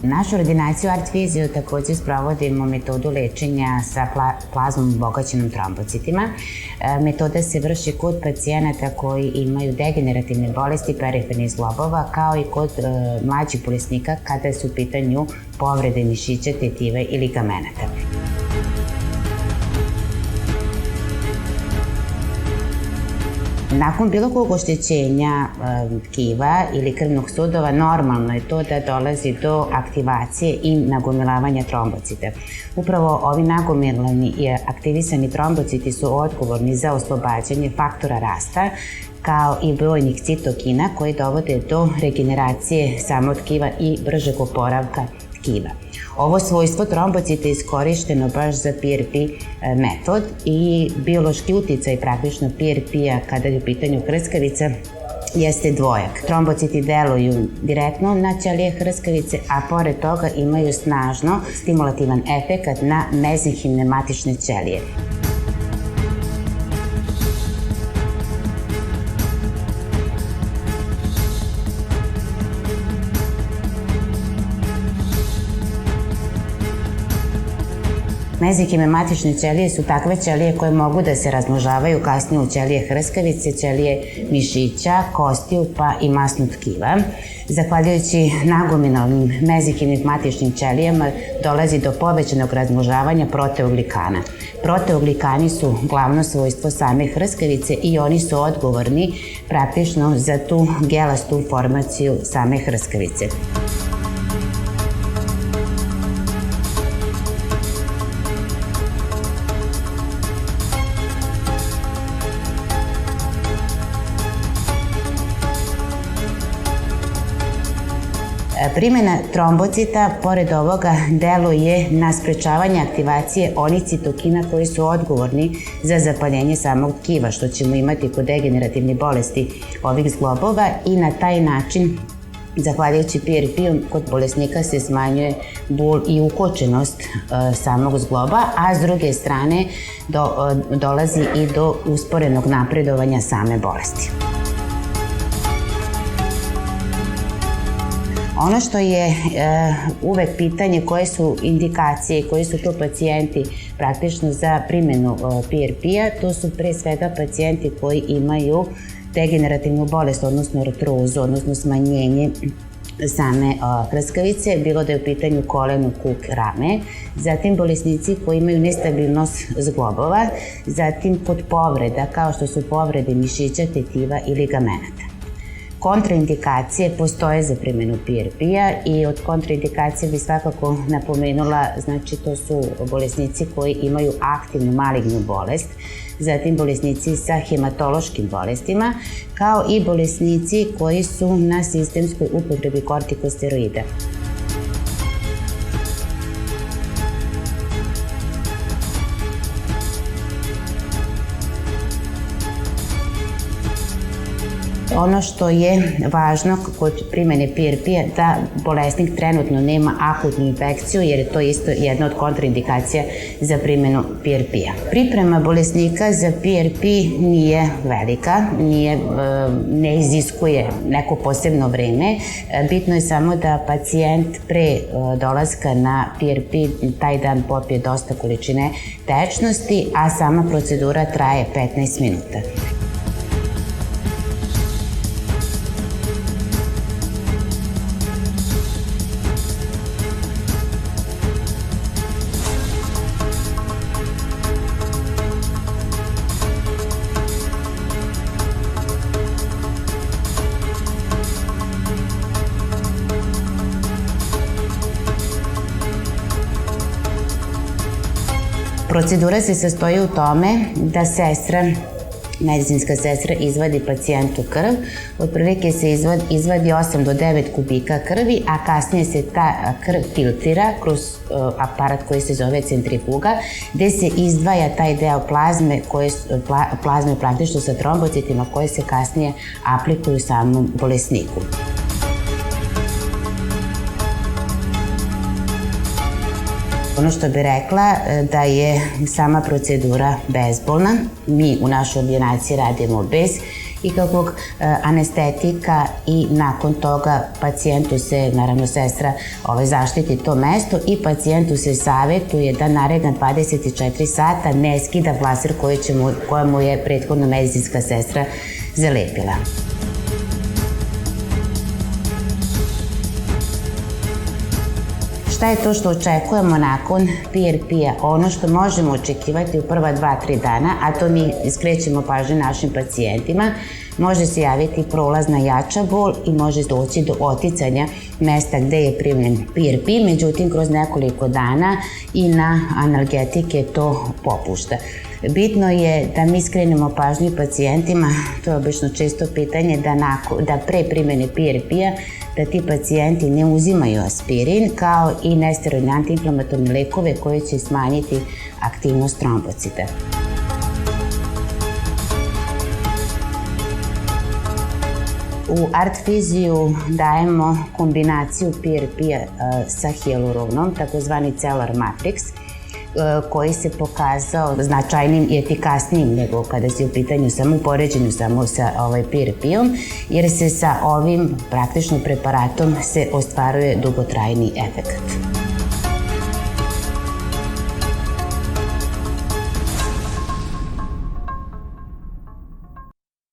Našu ordinaciju ArtFizio takođe sprovodimo metodu lečenja sa plazmom obogaćenom trombocitima. Metoda se vrši kod pacijenata koji imaju degenerativne bolesti perifernih zglobova, kao i kod mlađih bolesnika kada su u pitanju povrede mišića, tetive i ligamenata. Nakon bilo kog oštećenja tkiva ili krvnog sudova, normalno je to da dolazi do aktivacije i nagomilavanja trombocita. Upravo ovi nagomilani i aktivisani trombociti su odgovorni za oslobađanje faktora rasta, kao i brojnih citokina koji dovode do regeneracije samog tkiva i bržeg oporavka tkiva. Ovo svojstvo trombocita je iskorišteno baš za PRP metod i biološki uticaj praktično PRP-a kada je u pitanju hrskavica jeste dvojak. Trombociti deluju direktno na ćelije hrskavice, a pored toga imaju snažno stimulativan efekat na mezenhimne matične ćelije. Mezenhimne matične ćelije su takve ćelije koje mogu da se razmnožavaju kasnije u ćelije hrskavice, ćelije mišića, kostiju pa i masnog tkiva. Zahvaljujući nagomilanim mezenhimnim matičnim ćelijama dolazi do povećanog razmnožavanja proteoglikana. Proteoglikani su glavno svojstvo same hrskavice i oni su odgovorni praktično za tu gelastu formaciju same hrskavice. Primjena trombocita, pored ovoga, deluje na sprečavanje aktivacije onih citokina koji su odgovorni za zapaljenje samog tkiva, što ćemo imati kod degenerativne bolesti ovih zglobova i na taj način, zahvaljujući PRP-u, kod bolesnika se smanjuje bol i ukočenost samog zgloba, a s druge strane dolazi i do usporenog napredovanja same bolesti. Ono što je uvek pitanje koje su indikacije, koji su to pacijenti praktično za primjenu PRP-a, to su pre svega pacijenti koji imaju degenerativnu bolest, odnosno artrozu, odnosno smanjenje same hrskavice, bilo da je u pitanju koleno, kuk, rame, zatim bolesnici koji imaju nestabilnost zglobova, zatim kod povreda kao što su povrede mišića, tetiva i ligamenata. Kontraindikacije postoje za primjenu PRP-a i od kontraindikacije bi svakako napomenula, znači to su bolesnici koji imaju aktivnu malignu bolest, zatim bolesnici sa hematološkim bolestima, kao i bolesnici koji su na sistemskoj upotrebi kortikosteroida. Ono što je važno kod primjene PRP-a da bolesnik trenutno nema akutnu infekciju, jer je to isto jedna od kontraindikacija za primjenu PRP-a. Priprema bolesnika za PRP nije velika, ne iziskuje neko posebno vreme. Bitno je samo da pacijent pre dolaska na PRP taj dan popije dosta količine tečnosti, a sama procedura traje 15 minuta. Procedura se sastoji u tome da medicinska sestra izvadi pacijentu krv, otprilike se izvadi 8 do 9 kubika krvi, a kasnije se ta krv filtrira kroz aparat koji se zove centrifuga, gde se izdvaja taj deo plazme praktično sa trombocitima koje se kasnije aplikuju samom bolesniku. Ono što bih rekla da je sama procedura bezbolna. Mi u našoj ordinaciji radimo bez ikakvog anestetika i nakon toga pacijentu se, naravno sestra zaštiti to mesto i pacijentu se savjetuje da naredna 24 sata ne skida flaser koja mu je prethodno medicinska sestra zalepila. Šta je to što očekujemo nakon PRP-a? Ono što možemo očekivati u prva 2-3 dana, a to mi skrećemo pažnju našim pacijentima, može se javiti prolazna jača bol i može doći do oticanja mesta gde je primljen PRP, međutim kroz nekoliko dana i na analgetike to popušta. Bitno je da mi skrenemo pažnju pacijentima, to je obično često pitanje, da pre primjene PRP-a da ti pacijenti ne uzimaju aspirin kao i nesteroidne antiinflamatorne lekove koje će smanjiti aktivnost trombocita. U ART-Fiziju dajemo kombinaciju PRP-a sa hijaluronom, takozvani Cellular Matrix, koji se pokazao značajnim i efikasnijim nego kada se u pitanju samo u poređenju samo sa PRP-om, jer se sa ovim praktično preparatom se ostvaruje dugotrajni efekat.